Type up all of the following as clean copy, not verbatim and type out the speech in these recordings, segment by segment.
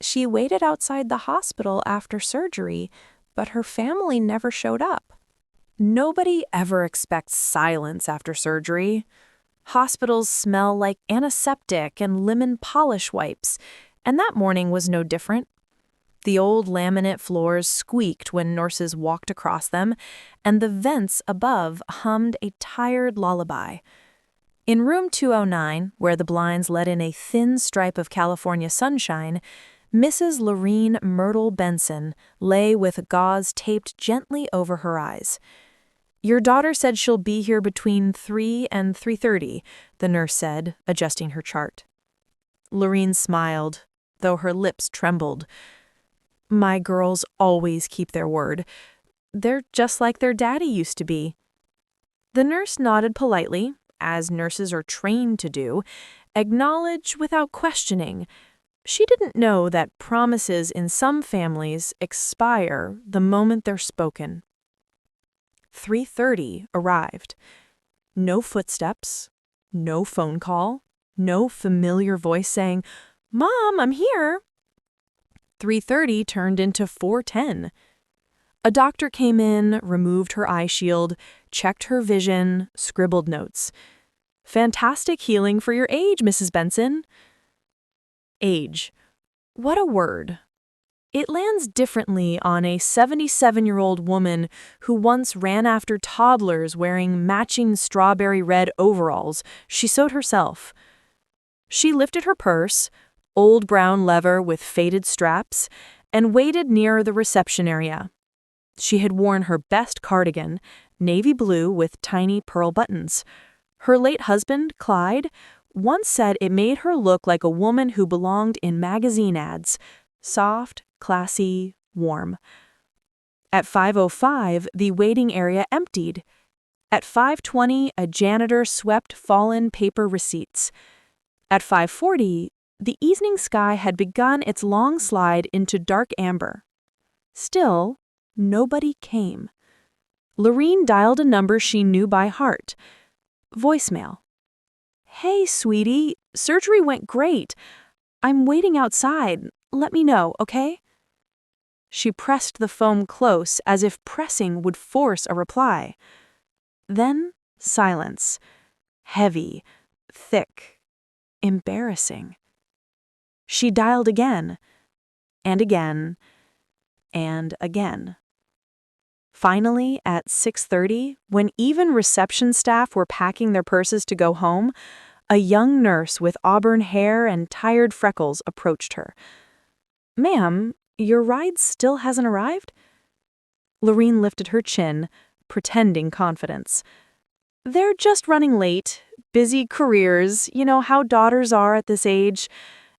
She waited outside the hospital after surgery, but her family never showed up. Nobody ever expects silence after surgery. Hospitals smell like antiseptic and lemon polish wipes, and that morning was no different. The old laminate floors squeaked when nurses walked across them, and the vents above hummed a tired lullaby. In room 209, where the blinds let in a thin stripe of California sunshine, Mrs. Lorene Myrtle Benson lay with gauze taped gently over her eyes. "Your daughter said she'll be here between 3 and 3:30, the nurse said, adjusting her chart. Lorene smiled, though her lips trembled. "My girls always keep their word. They're just like their daddy used to be." The nurse nodded politely, as nurses are trained to do, acknowledge without questioning. She didn't know that promises in some families expire the moment they're spoken. 3:30 arrived. No footsteps, no phone call, no familiar voice saying, "Mom, I'm here." 3:30 turned into 4:10. A doctor came in, removed her eye shield, checked her vision, scribbled notes. "Fantastic healing for your age, Mrs. Benson." Age. What a word. It lands differently on a 77-year-old woman who once ran after toddlers wearing matching strawberry red overalls she sewed herself. She lifted her purse, old brown leather with faded straps, and waited near the reception area. She had worn her best cardigan, navy blue with tiny pearl buttons. Her late husband, Clyde, once said it made her look like a woman who belonged in magazine ads, soft, classy, warm. At 5:05, the waiting area emptied. At 5:20, a janitor swept fallen paper receipts. At 5:40, the evening sky had begun its long slide into dark amber. Still, nobody came. Lorene dialed a number she knew by heart. Voicemail. "Hey, sweetie, surgery went great. I'm waiting outside. Let me know, okay?" She pressed the phone close as if pressing would force a reply. Then silence. Heavy, thick, embarrassing. She dialed again, and again, and again. Finally, at 6:30, when even reception staff were packing their purses to go home, a young nurse with auburn hair and tired freckles approached her. "Ma'am, your ride still hasn't arrived?" Lorene lifted her chin, pretending confidence. "They're just running late. Busy careers, you know how daughters are at this age.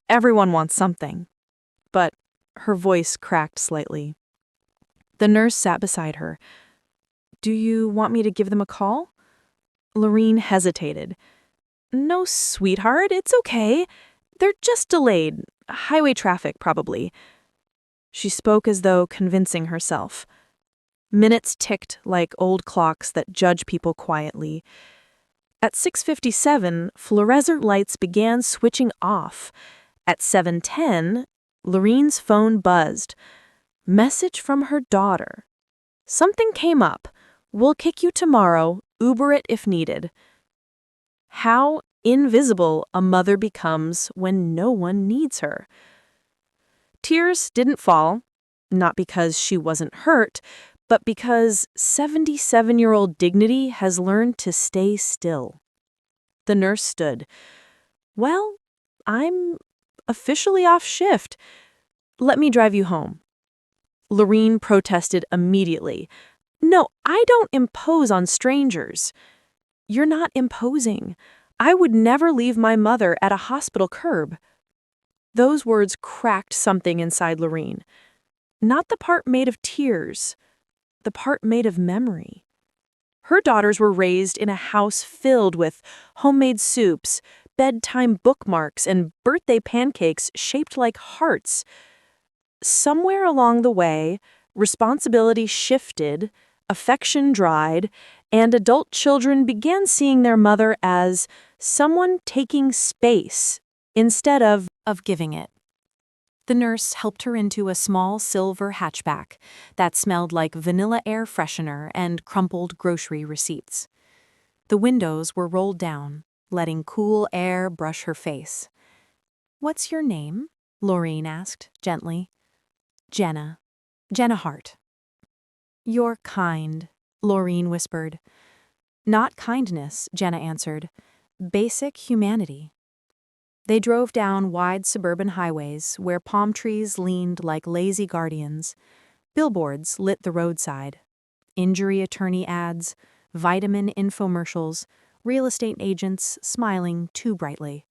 Everyone wants something." But her voice cracked slightly. The nurse sat beside her. "Do you want me to give them a call?" Lorene hesitated. "No, sweetheart, it's okay. They're just delayed. Highway traffic, probably." She spoke as though convincing herself. Minutes ticked like old clocks that judge people quietly. At 6:57, fluorescent lights began switching off. At 7:10, Lorene's phone buzzed. Message from her daughter. "Something came up. We'll kick you tomorrow. Uber it if needed." How invisible a mother becomes when no one needs her. Tears didn't fall, not because she wasn't hurt, but because 77-year-old dignity has learned to stay still. The nurse stood. "Well, I'm officially off shift. Let me drive you home." Lorene protested immediately. "No, I don't impose on strangers." "You're not imposing. I would never leave my mother at a hospital curb." Those words cracked something inside Lorene. Not the part made of tears, the part made of memory. Her daughters were raised in a house filled with homemade soups, bedtime bookmarks, and birthday pancakes shaped like hearts. Somewhere along the way, responsibility shifted, affection dried, and adult children began seeing their mother as someone taking space instead of giving it. The nurse helped her into a small silver hatchback that smelled like vanilla air freshener and crumpled grocery receipts. The windows were rolled down, letting cool air brush her face. "What's your name?" Laureen asked, gently. "Jenna. Jenna Hart." "You're kind," Laureen whispered. "Not kindness," Jenna answered. "Basic humanity." They drove down wide suburban highways where palm trees leaned like lazy guardians. Billboards lit the roadside. Injury attorney ads, vitamin infomercials, real estate agents smiling too brightly.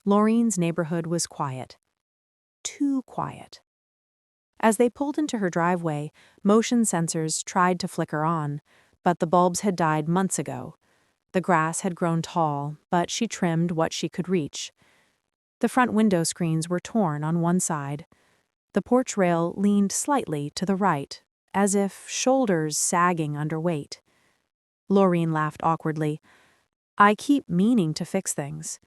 Laureen's neighborhood was quiet. Too quiet. As they pulled into her driveway, motion sensors tried to flicker on, but the bulbs had died months ago. The grass had grown tall, but she trimmed what she could reach. The front window screens were torn on one side. The porch rail leaned slightly to the right, as if shoulders sagging under weight. Laureen laughed awkwardly. "I keep meaning to fix things."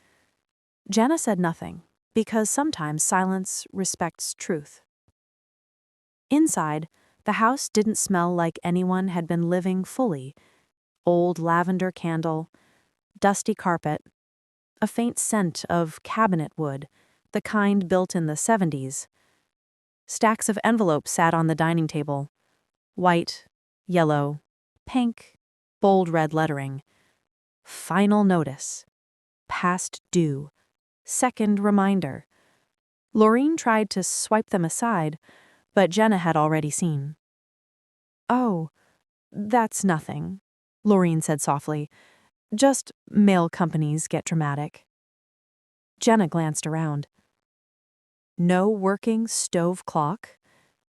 Jenna said nothing, because sometimes silence respects truth. Inside, the house didn't smell like anyone had been living fully. Old lavender candle, dusty carpet, a faint scent of cabinet wood, the kind built in the 70s. Stacks of envelopes sat on the dining table. White, yellow, pink, bold red lettering. Final notice. Past due. Second reminder. Laureen tried to swipe them aside, but Jenna had already seen. "Oh, that's nothing," Laureen said softly. "Just mail companies get dramatic." Jenna glanced around. No working stove clock,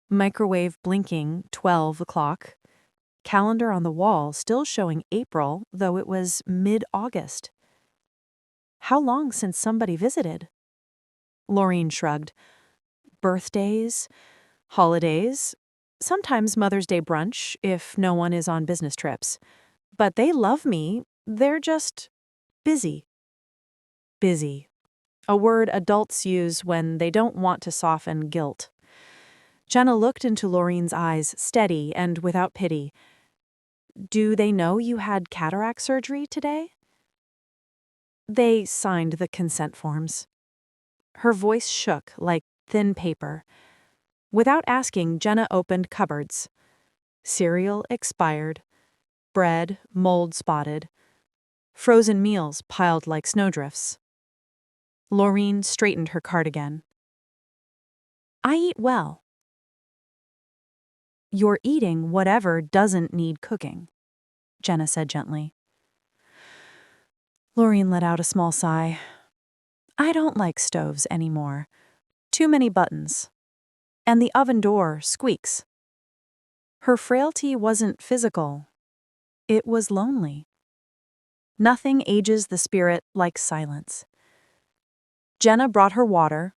microwave blinking 12 o'clock, calendar on the wall still showing April, though it was mid-August. How long since somebody visited? Laureen shrugged. Birthdays, holidays, sometimes Mother's Day brunch if no one is on business trips. But they love me, they're just busy. Busy. A word adults use when they don't want to soften guilt. Jenna looked into Laureen's eyes, steady and without pity. "Do they know you had cataract surgery today?" They signed the consent forms. Her voice shook like thin paper. Without asking, Jenna opened cupboards. Cereal expired. Bread mold-spotted. Frozen meals piled like snowdrifts. Laureen straightened her cardigan. "I eat well." "You're eating whatever doesn't need cooking," Jenna said gently. Laureen let out a small sigh. "I don't like stoves anymore. Too many buttons. And the oven door squeaks." Her frailty wasn't physical. It was lonely. Nothing ages the spirit like silence. Jenna brought her water,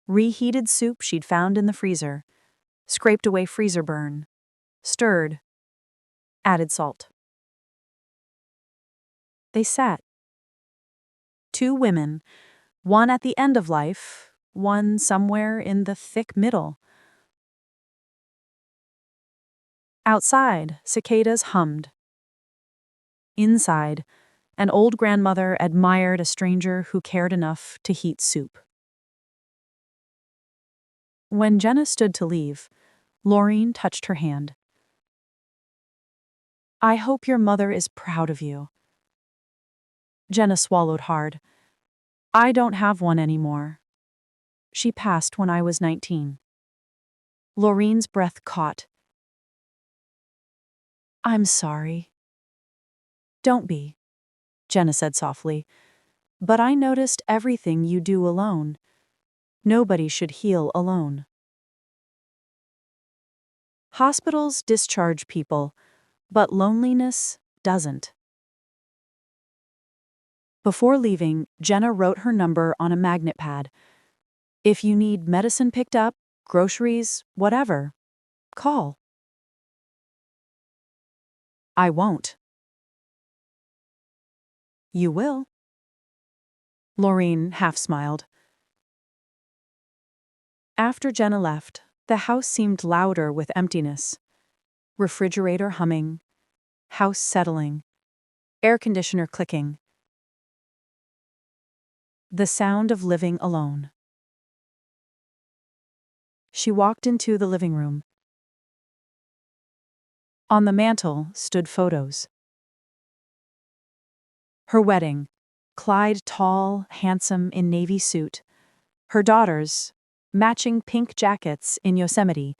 reheated soup she'd found in the freezer, scraped away freezer burn, stirred, added salt. They sat. Two women, one at the end of life, one somewhere in the thick middle. Outside, cicadas hummed. Inside, an old grandmother admired a stranger who cared enough to heat soup. When Jenna stood to leave, Laureen touched her hand. "I hope your mother is proud of you." Jenna swallowed hard. "I don't have one anymore. She passed when I was 19. Laureen's breath caught. "I'm sorry." "Don't be," Jenna said softly. "But I noticed everything you do alone. Nobody should heal alone." Hospitals discharge people, but loneliness doesn't. Before leaving, Jenna wrote her number on a magnet pad. If you need medicine picked up, groceries, whatever, call. "I won't." "You will." Laureen half smiled. After Jenna left, the house seemed louder with emptiness. Refrigerator humming, house settling, air conditioner clicking. The sound of living alone. She walked into the living room. On the mantel stood photos. Her wedding, Clyde tall, handsome in navy suit. Her daughters, matching pink jackets in Yosemite.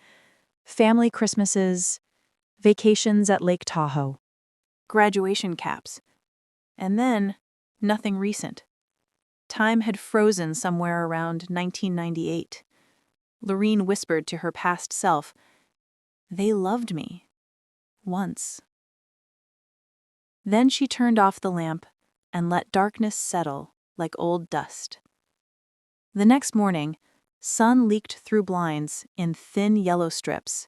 Family Christmases, vacations at Lake Tahoe. Graduation caps. And then, nothing recent. Time had frozen somewhere around 1998. Lorene whispered to her past self, "They loved me. Once." Then she turned off the lamp and let darkness settle like old dust. The next morning, sun leaked through blinds in thin yellow strips.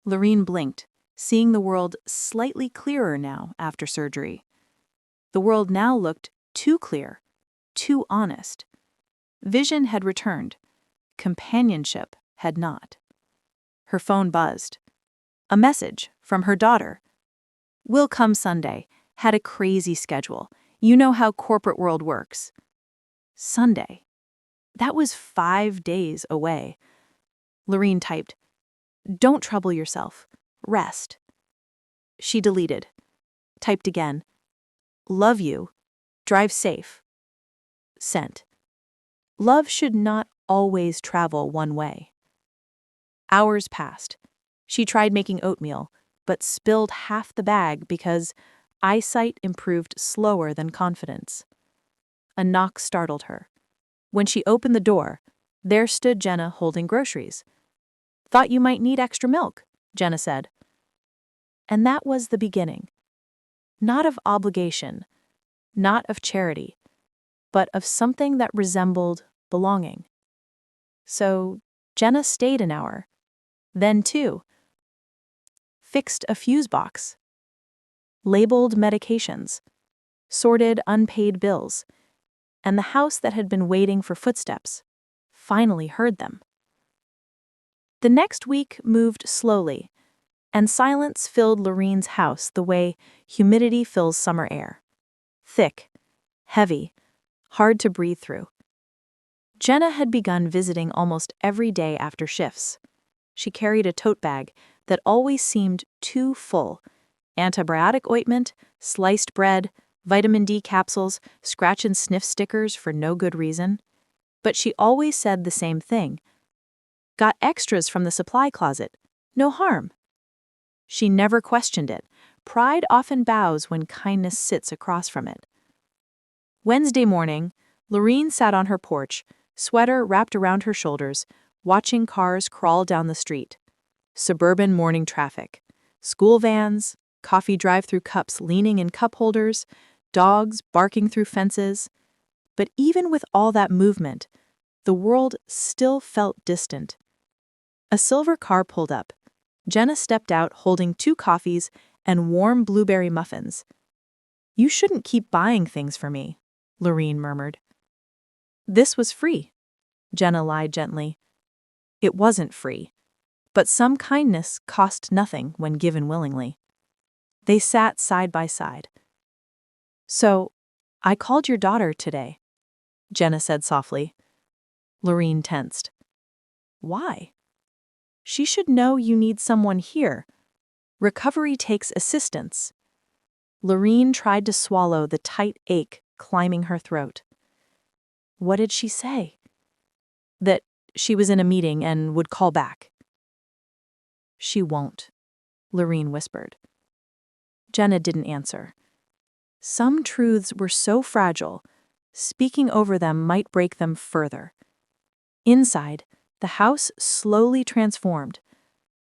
Lorene blinked, seeing the world slightly clearer now after surgery. The world now looked too clear, too honest. Vision had returned. Companionship had not. Her phone buzzed. A message from her daughter. "Will come Sunday. Had a crazy schedule. You know how corporate world works." Sunday. That was 5 days away. Lorene typed, "Don't trouble yourself. Rest." She deleted. Typed again. "Love you. Drive safe." Sent. Love should not always travel one way. Hours passed. She tried making oatmeal, but spilled half the bag because eyesight improved slower than confidence. A knock startled her. When she opened the door, there stood Jenna holding groceries. "Thought you might need extra milk," Jenna said. And that was the beginning. Not of obligation, not of charity, but of something that resembled belonging. So Jenna stayed an hour, then 2. Fixed a fuse box. Labeled medications. Sorted unpaid bills. And the house that had been waiting for footsteps finally heard them. The next week moved slowly, and silence filled Lorene's house the way humidity fills summer air. Thick, heavy, hard to breathe through. Jenna had begun visiting almost every day after shifts. She carried a tote bag that always seemed too full. Antibiotic ointment, sliced bread, vitamin D capsules, scratch and sniff stickers for no good reason. But she always said the same thing. "Got extras from the supply closet. No harm." She never questioned it. Pride often bows when kindness sits across from it. Wednesday morning, Lorene sat on her porch, sweater wrapped around her shoulders, watching cars crawl down the street. Suburban morning traffic. School vans, coffee drive-through cups leaning in cup holders, dogs barking through fences. But even with all that movement, the world still felt distant. A silver car pulled up. Jenna stepped out holding 2 coffees and warm blueberry muffins. "You shouldn't keep buying things for me," Lorene murmured. "This was free," Jenna lied gently. It wasn't free, but some kindness cost nothing when given willingly. They sat side by side. "So, I called your daughter today," Jenna said softly. Lorene tensed. "Why?" "She should know you need someone here. Recovery takes assistance." Lorene tried to swallow the tight ache climbing her throat. What did she say? That she was in a meeting and would call back. "She won't," Lorene whispered. Jenna didn't answer. Some truths were so fragile, speaking over them might break them further. Inside, the house slowly transformed.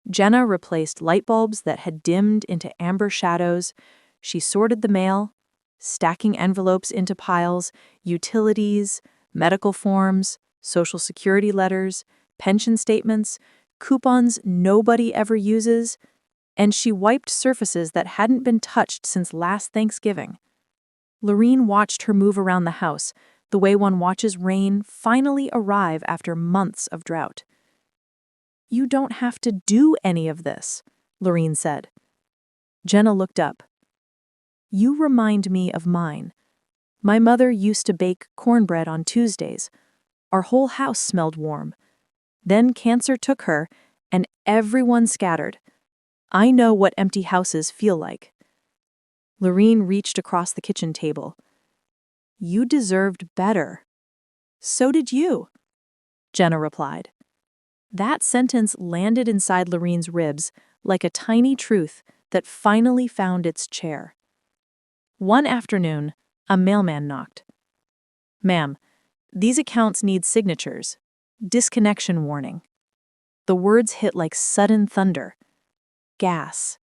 Jenna replaced light bulbs that had dimmed into amber shadows. She sorted the mail, stacking envelopes into piles, utilities, medical forms, Social Security letters, pension statements, coupons nobody ever uses, and she wiped surfaces that hadn't been touched since last Thanksgiving. Lorene watched her move around the house, the way one watches rain finally arrive after months of drought. You don't have to do any of this, Lorene said. Jenna looked up. You remind me of mine. My mother used to bake cornbread on Tuesdays. Our whole house smelled warm. Then cancer took her, and everyone scattered. I know what empty houses feel like. Lorene reached across the kitchen table. You deserved better. So did you, Jenna replied. That sentence landed inside Lorene's ribs like a tiny truth that finally found its chair. One afternoon, a mailman knocked. Ma'am, these accounts need signatures. Disconnection warning. The words hit like sudden thunder. Gas,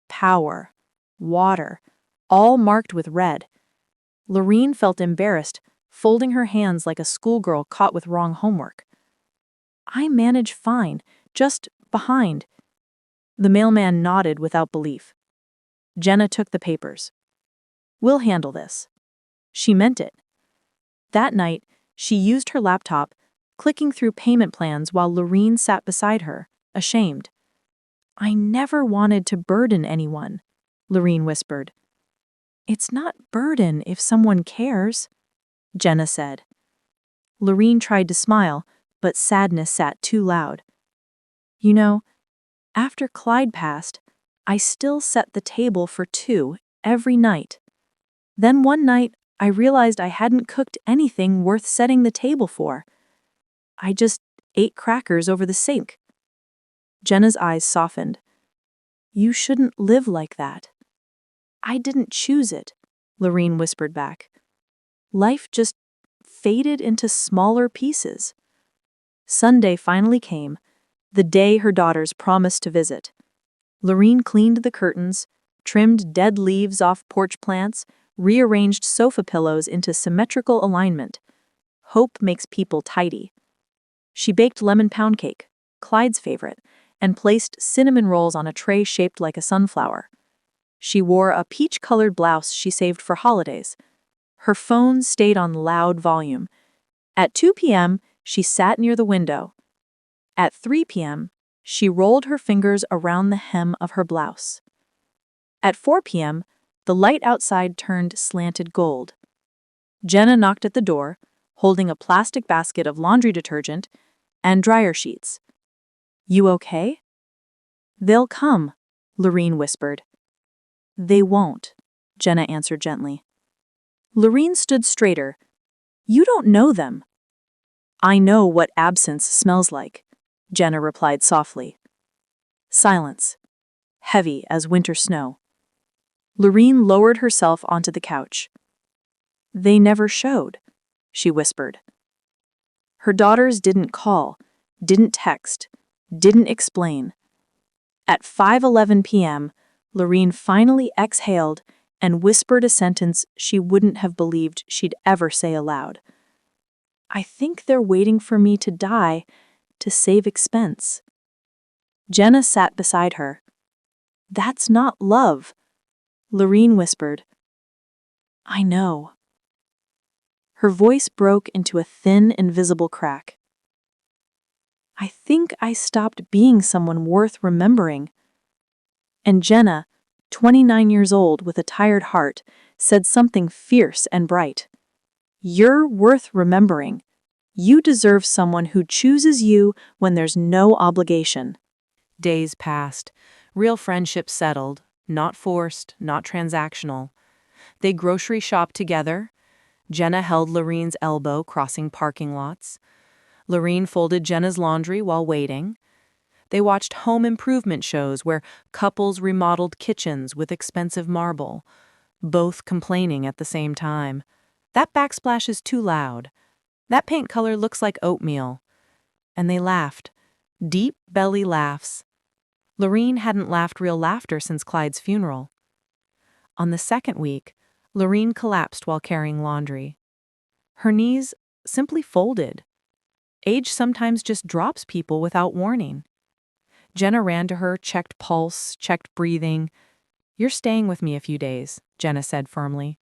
power, water, all marked with red. Lorene felt embarrassed, folding her hands like a schoolgirl caught with wrong homework. I manage fine, just behind. The mailman nodded without belief. Jenna took the papers. We'll handle this. She meant it. That night, she used her laptop, clicking through payment plans while Lorene sat beside her, ashamed. I never wanted to burden anyone, Lorene whispered. It's not burden if someone cares, Jenna said. Lorene tried to smile, but sadness sat too loud. You know, after Clyde passed, I still set the table for 2 every night. Then one night, I realized I hadn't cooked anything worth setting the table for. I just ate crackers over the sink. Jenna's eyes softened. You shouldn't live like that. I didn't choose it, Lorene whispered back. Life just faded into smaller pieces. Sunday finally came, the day her daughters promised to visit. Lorene cleaned the curtains, trimmed dead leaves off porch plants, rearranged sofa pillows into symmetrical alignment. Hope makes people tidy. She baked lemon pound cake, Clyde's favorite, and placed cinnamon rolls on a tray shaped like a sunflower. She wore a peach-colored blouse she saved for holidays. Her phone stayed on loud volume. At 2 p.m., she sat near the window. At 3 p.m., she rolled her fingers around the hem of her blouse. At 4 p.m., the light outside turned slanted gold. Jenna knocked at the door, holding a plastic basket of laundry detergent and dryer sheets. You okay? They'll come, Lorene whispered. They won't, Jenna answered gently. Lorene stood straighter. You don't know them. I know what absence smells like, Jenna replied softly. Silence, heavy as winter snow. Lorene lowered herself onto the couch. They never showed, she whispered. Her daughters didn't call, didn't text, didn't explain. At 5:11 p.m., Lorene finally exhaled and whispered a sentence she wouldn't have believed she'd ever say aloud. I think they're waiting for me to die to save expense. Jenna sat beside her. That's not love, Lorene whispered. I know. Her voice broke into a thin, invisible crack. I think I stopped being someone worth remembering. And Jenna, 29 years old with a tired heart, said something fierce and bright. You're worth remembering. You deserve someone who chooses you when there's no obligation. Days passed. Real friendships settled. Not forced, not transactional. They grocery shopped together. Jenna held Lorene's elbow crossing parking lots. Lorene folded Jenna's laundry while waiting. They watched home improvement shows where couples remodeled kitchens with expensive marble, both complaining at the same time. That backsplash is too loud. That paint color looks like oatmeal. And they laughed. Deep belly laughs. Lorene hadn't laughed real laughter since Clyde's funeral. On the second week, Lorene collapsed while carrying laundry. Her knees simply folded. Age sometimes just drops people without warning. Jenna ran to her, checked pulse, checked breathing. You're staying with me a few days, Jenna said firmly.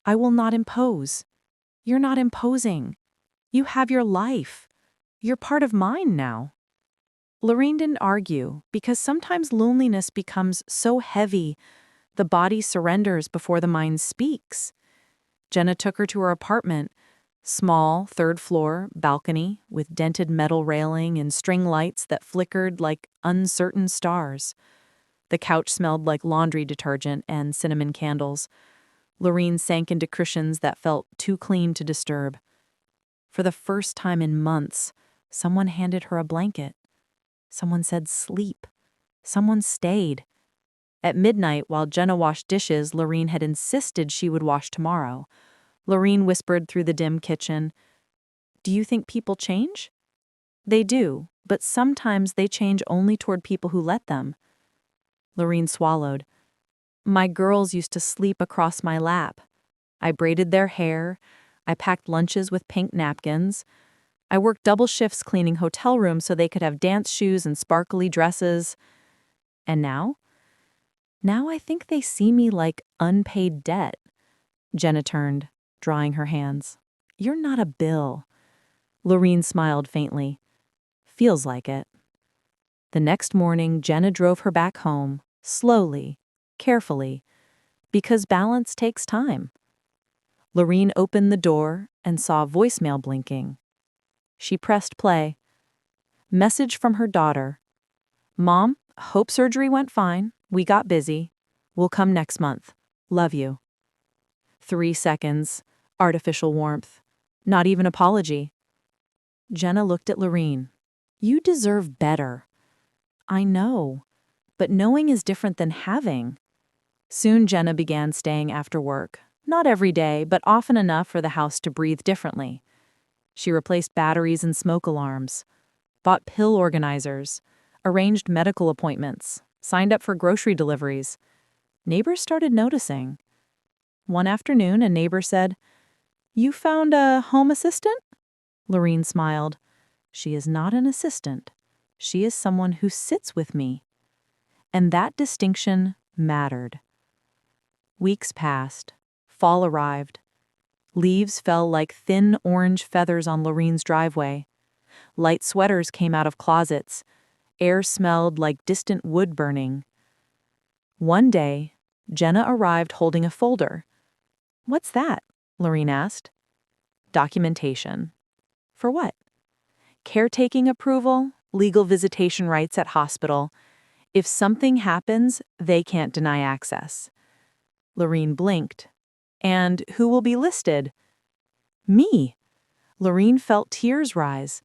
I will not impose. You're not imposing. You have your life. You're part of mine now. Lorene didn't argue, because sometimes loneliness becomes so heavy, the body surrenders before the mind speaks. Jenna took her to her apartment, small, third-floor balcony with dented metal railing and string lights that flickered like uncertain stars. The couch smelled like laundry detergent and cinnamon candles. Lorene sank into cushions that felt too clean to disturb. For the first time in months, someone handed her a blanket. Someone said sleep. Someone stayed. At midnight, while Jenna washed dishes Lorene had insisted she would wash tomorrow, Lorene whispered through the dim kitchen, "Do you think people change?" "They do, but sometimes they change only toward people who let them." Lorene swallowed. "My girls used to sleep across my lap. I braided their hair. I packed lunches with pink napkins. I worked double shifts cleaning hotel rooms so they could have dance shoes and sparkly dresses. And now? Now I think they see me like unpaid debt." Jenna turned, drying her hands. "You're not a bill." Lorene smiled faintly. "Feels like it." The next morning, Jenna drove her back home, slowly, carefully, because balance takes time. Lorene opened the door and saw voicemail blinking. She pressed play. Message from her daughter. "Mom, hope surgery went fine. We got busy. We'll come next month. Love you." 3 seconds. Artificial warmth. Not even apology. Jenna looked at Lorene. "You deserve better." "I know. But knowing is different than having." Soon Jenna began staying after work. Not every day, but often enough for the house to breathe differently. She replaced batteries and smoke alarms, bought pill organizers, arranged medical appointments, signed up for grocery deliveries. Neighbors started noticing. One afternoon, a neighbor said, "You found a home assistant?" Lorene smiled. "She is not an assistant. She is someone who sits with me." And that distinction mattered. Weeks passed. Fall arrived. Leaves fell like thin orange feathers on Lorene's driveway. Light sweaters came out of closets. Air smelled like distant wood burning. One day, Jenna arrived holding a folder. "What's that?" Lorene asked. "Documentation." "For what?" "Caretaking approval, legal visitation rights at hospital. If something happens, they can't deny access." Lorene blinked. "And who will be listed?" "Me." Lorene felt tears rise.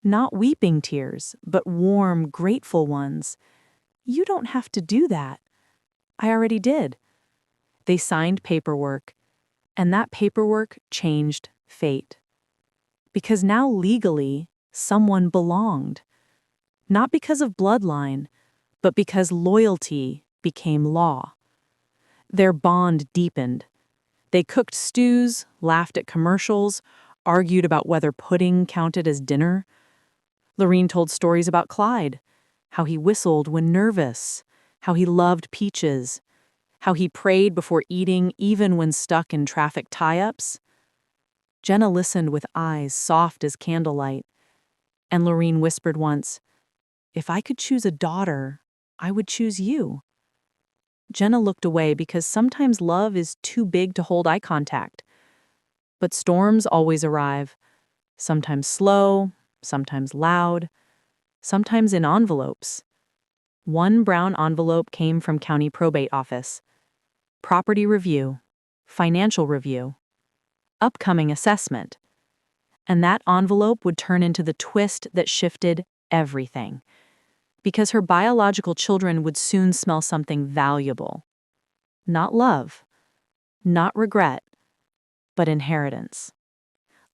Not weeping tears, but warm, grateful ones. "You don't have to do that." "I already did." They signed paperwork, and that paperwork changed fate. Because now legally, someone belonged. Not because of bloodline, but because loyalty became law. Their bond deepened. They cooked stews, laughed at commercials, argued about whether pudding counted as dinner. Lorene told stories about Clyde, how he whistled when nervous, how he loved peaches, how he prayed before eating even when stuck in traffic tie-ups. Jenna listened with eyes soft as candlelight, and Lorene whispered once, "If I could choose a daughter, I would choose you." Jenna looked away because sometimes love is too big to hold eye contact. But storms always arrive, sometimes slow, sometimes loud, sometimes in envelopes. One brown envelope came from county probate office. Property review, financial review, upcoming assessment. And that envelope would turn into the twist that shifted everything. Because her biological children would soon smell something valuable. Not love, not regret, but inheritance.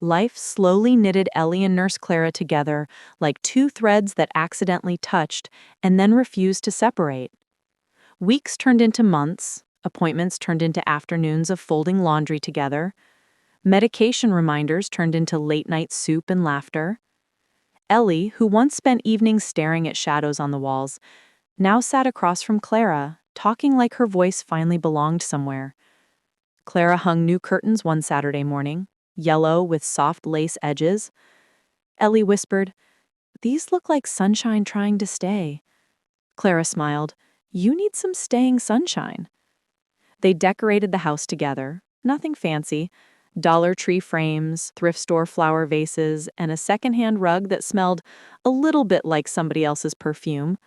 Life slowly knitted Ellie and Nurse Clara together like two threads that accidentally touched and then refused to separate. Weeks turned into months, appointments turned into afternoons of folding laundry together, medication reminders turned into late-night soup and laughter. Ellie, who once spent evenings staring at shadows on the walls, now sat across from Clara, talking like her voice finally belonged somewhere. Clara hung new curtains one Saturday morning, yellow with soft lace edges. Ellie whispered, These look like sunshine trying to stay. Clara smiled. You need some staying sunshine. They decorated the house together. Nothing fancy. Dollar Tree frames, thrift store flower vases, and a secondhand rug that smelled a little bit like somebody else's perfume.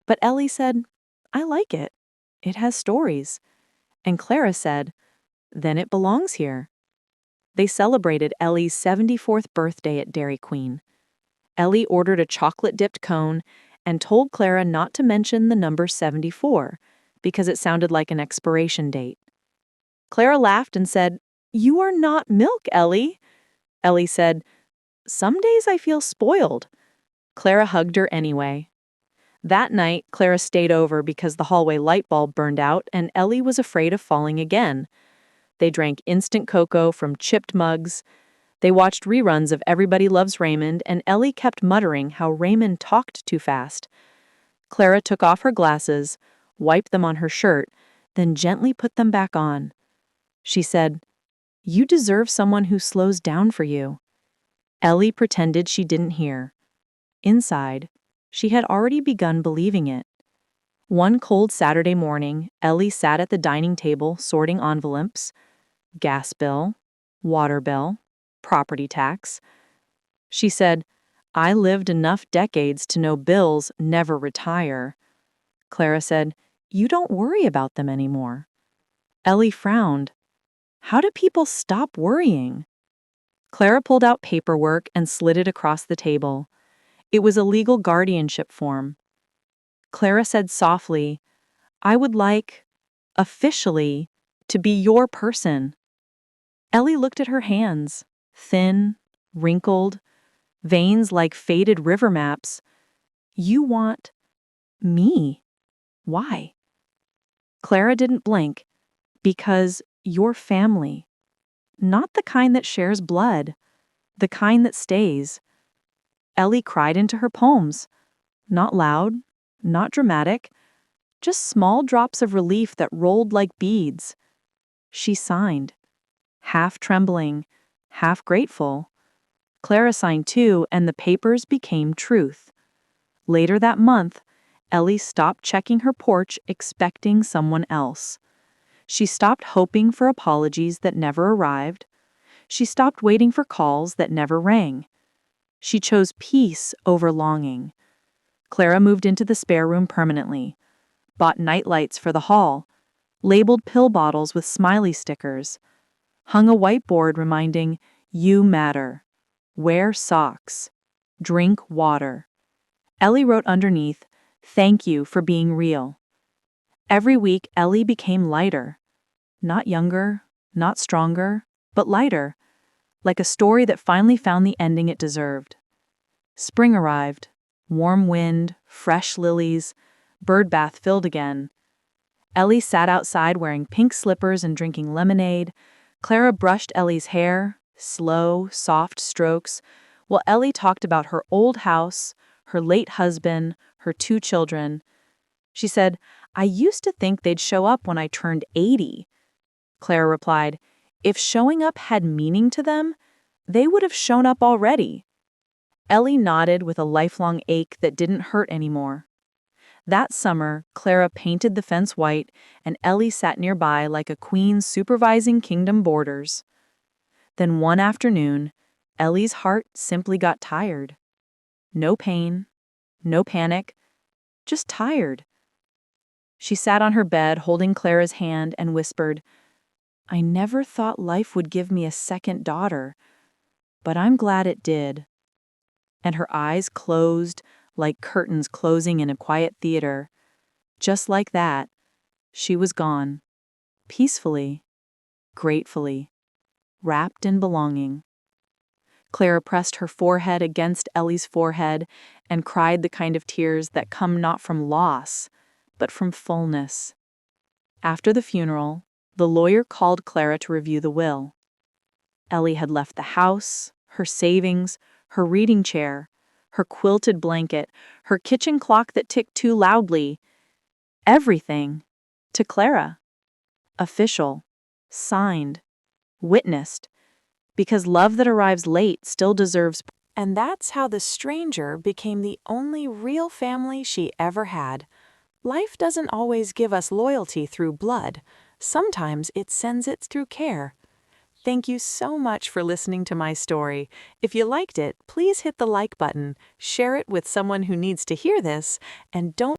But Ellie said, I like it. It has stories. And Clara said, then it belongs here. They celebrated Ellie's 74th birthday at Dairy Queen. Ellie ordered a chocolate-dipped cone and told Clara not to mention the number 74 because it sounded like an expiration date. Clara laughed and said, You are not milk, Ellie. Ellie said, Some days I feel spoiled. Clara hugged her anyway. That night, Clara stayed over because the hallway light bulb burned out and Ellie was afraid of falling again. They drank instant cocoa from chipped mugs. They watched reruns of Everybody Loves Raymond, and Ellie kept muttering how Raymond talked too fast. Clara took off her glasses, wiped them on her shirt, then gently put them back on. She said, You deserve someone who slows down for you. Ellie pretended she didn't hear. Inside, she had already begun believing it. One cold Saturday morning, Ellie sat at the dining table sorting envelopes. Gas bill, water bill, property tax. She said, I lived enough decades to know bills never retire. Clara said, You don't worry about them anymore. Ellie frowned. How do people stop worrying? Clara pulled out paperwork and slid it across the table. It was a legal guardianship form. Clara said softly, I would like, officially, to be your person. Ellie looked at her hands, thin, wrinkled, veins like faded river maps. You want me. Why? Clara didn't blink. Because you're family. Not the kind that shares blood. The kind that stays. Ellie cried into her poems. Not loud, not dramatic, just small drops of relief that rolled like beads. She signed, half trembling, half grateful. Clara signed too, and the papers became truth. Later that month, Ellie stopped checking her porch expecting someone else. She stopped hoping for apologies that never arrived. She stopped waiting for calls that never rang. She chose peace over longing. Clara moved into the spare room permanently, bought nightlights for the hall, labeled pill bottles with smiley stickers, hung a whiteboard reminding, You matter. Wear socks. Drink water. Ellie wrote underneath, Thank you for being real. Every week, Ellie became lighter. Not younger, not stronger, but lighter, like a story that finally found the ending it deserved. Spring arrived. Warm wind, fresh lilies, bird bath filled again. Ellie sat outside wearing pink slippers and drinking lemonade. Clara brushed Ellie's hair, slow, soft strokes, while Ellie talked about her old house, her late husband, her 2 children. She said, I used to think they'd show up when I turned 80. Clara replied, If showing up had meaning to them, they would have shown up already. Ellie nodded with a lifelong ache that didn't hurt anymore. That summer, Clara painted the fence white, and Ellie sat nearby like a queen supervising kingdom borders. Then one afternoon, Ellie's heart simply got tired. No pain, no panic, just tired. She sat on her bed holding Clara's hand and whispered, I never thought life would give me a second daughter, but I'm glad it did. And her eyes closed like curtains closing in a quiet theater. Just like that, she was gone, peacefully, gratefully, wrapped in belonging. Clara pressed her forehead against Ellie's forehead and cried the kind of tears that come not from loss, but from fullness. After the funeral, the lawyer called Clara to review the will. Ellie had left the house, her savings, her reading chair, her quilted blanket, her kitchen clock that ticked too loudly. Everything to Clara. Official, signed, witnessed, because love that arrives late still deserves And that's how the stranger became the only real family she ever had. Life doesn't always give us loyalty through blood. Sometimes it sends it through care. Thank you so much for listening to my story. If you liked it, please hit the like button, share it with someone who needs to hear this, and don't